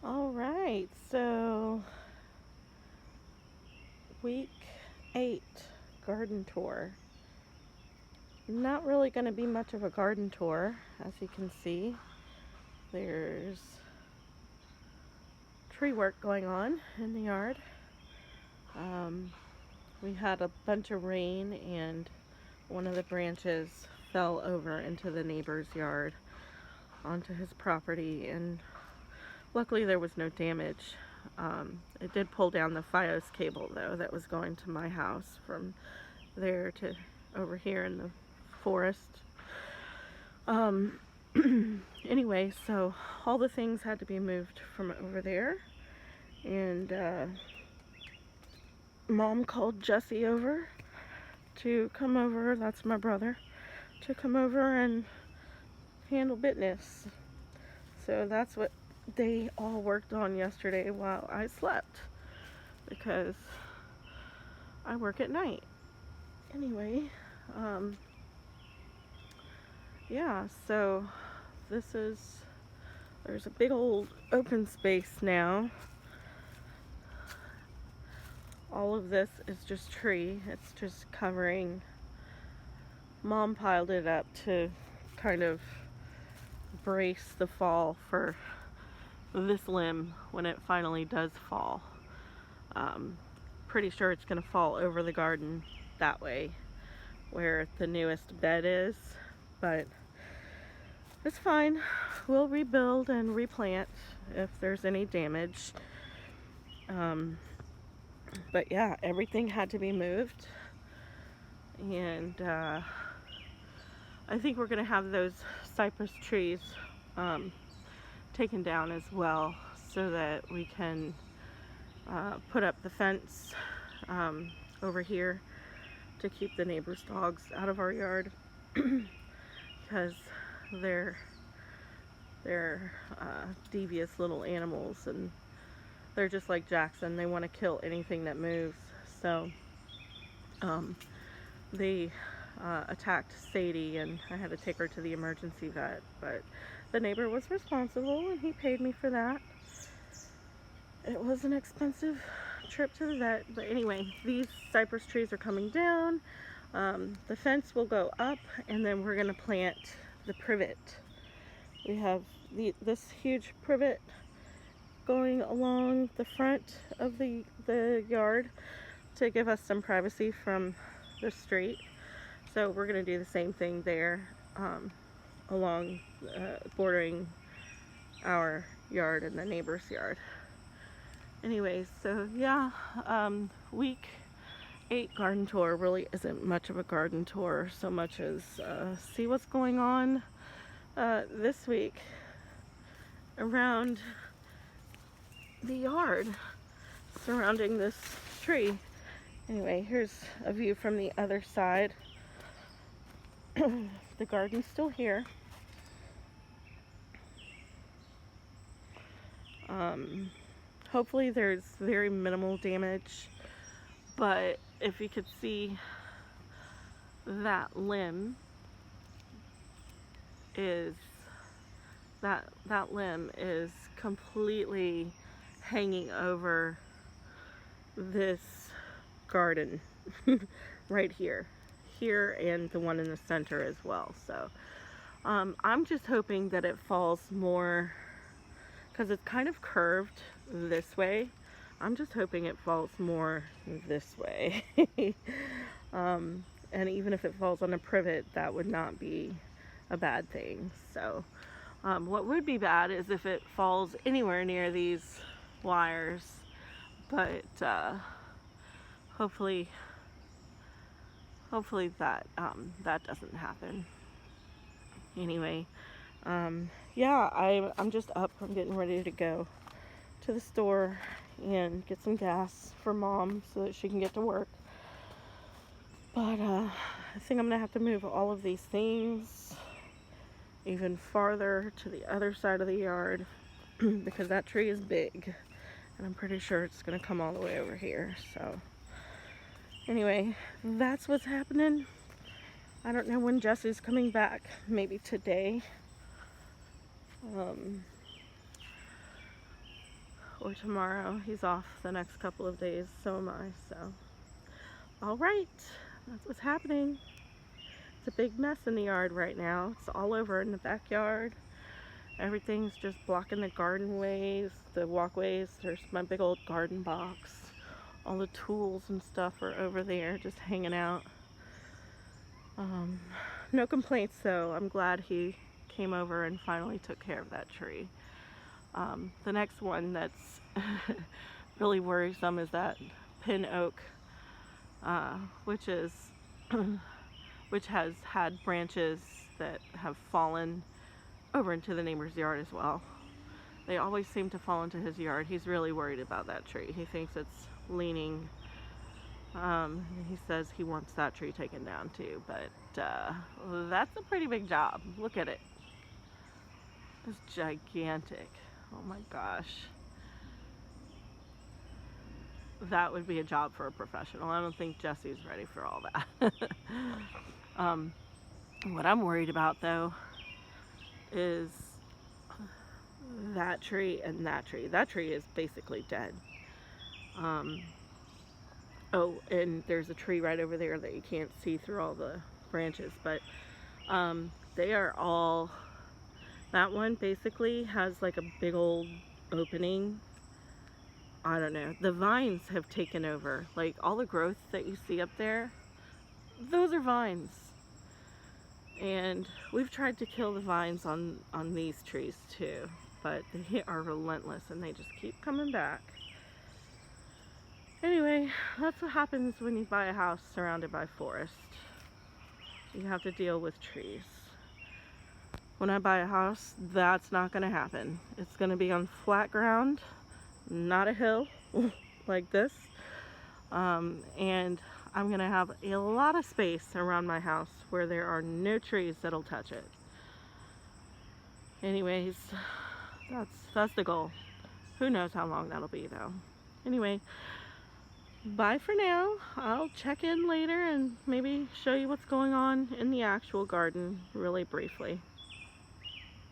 All right, so week 8 garden tour. Not really going to be much of a garden tour, as you can see. There's tree work going on in the yard. We had a bunch of rain and one of the branches fell over into the neighbor's yard onto his property, and luckily there was no damage. It did pull down the FiOS cable though that was going to my house from there to over here in the forest. Anyway, so all the things had to be moved from over there, and Mom called Jesse over to come over, that's my brother, to come over and handle business. So that's what they all worked on yesterday while I slept, because I work at night. Anyway, yeah, so there's a big old open space now. All of this is just tree. It's just covering. Mom piled it up to kind of brace the fall for this limb when it finally does fall. Pretty sure it's going to fall over the garden that way where the newest bed is, but it's fine. We'll rebuild and replant if there's any damage. But yeah, everything had to be moved, and I think we're going to have those cypress trees taken down as well, so that we can put up the fence over here to keep the neighbor's dogs out of our yard, because they're devious little animals, and they're just like Jackson. They want to kill anything that moves. So they attacked Sadie, and I had to take her to the emergency vet, but the neighbor was responsible and he paid me for that. It was an expensive trip to the vet, but anyway, these cypress trees are coming down. The fence will go up, and then we're going to plant the privet. We have this huge privet going along the front of the yard to give us some privacy from the street. So we're going to do the same thing there, along bordering our yard and the neighbor's yard. Anyways, so yeah, week 8 garden tour really isn't much of a garden tour so much as see what's going on this week around the yard surrounding this tree. Anyway, here's a view from the other side. The garden's still here. Hopefully there's very minimal damage, but if you could see, that limb is that limb is completely hanging over this garden right here and the one in the center as well. So I'm just hoping that it falls more, because it's kind of curved this way. I'm just hoping it falls more this way. And even if it falls on a privet, that would not be a bad thing. So what would be bad is if it falls anywhere near these wires, but hopefully that that doesn't happen. Anyway, yeah, I'm just up. I'm getting ready to go to the store and get some gas for Mom so that she can get to work. But I think I'm gonna have to move all of these things even farther to the other side of the yard because that tree is big, and I'm pretty sure it's gonna come all the way over here. So anyway, that's what's happening. I don't know when Jesse's coming back. Maybe today. or tomorrow. He's off the next couple of days, so am I. So, all right, that's what's happening. It's a big mess in the yard right now. It's all over in the backyard. Everything's just blocking the garden ways, the walkways. There's my big old garden box. All the tools and stuff are over there just hanging out. No complaints though. I'm glad he came over and finally took care of that tree. The next one that's really worrisome is that pin oak, which has had branches that have fallen over into the neighbor's yard as well. They always seem to fall into his yard. He's really worried about that tree. He thinks it's leaning. He says he wants that tree taken down too, but that's a pretty big job. Look at it. It's gigantic. Oh my gosh. That would be a job for a professional. I don't think Jesse's ready for all that. What I'm worried about though is that tree and that tree. That tree is basically dead. Oh, and there's a tree right over there that you can't see through all the branches, but they are all, that one basically has like a big old opening. I don't know. The vines have taken over. Like all the growth that you see up there, those are vines. And we've tried to kill the vines on these trees too, but they are relentless and they just keep coming back. Anyway, that's what happens when you buy a house surrounded by forest. You have to deal with trees. When I buy a house, that's not going to happen. It's going to be on flat ground, not a hill like this. And I'm going to have a lot of space around my house where there are no trees that'll touch it. Anyways, that's the goal. Who knows how long that'll be though. Anyway, bye for now. I'll check in later and maybe show you what's going on in the actual garden really briefly.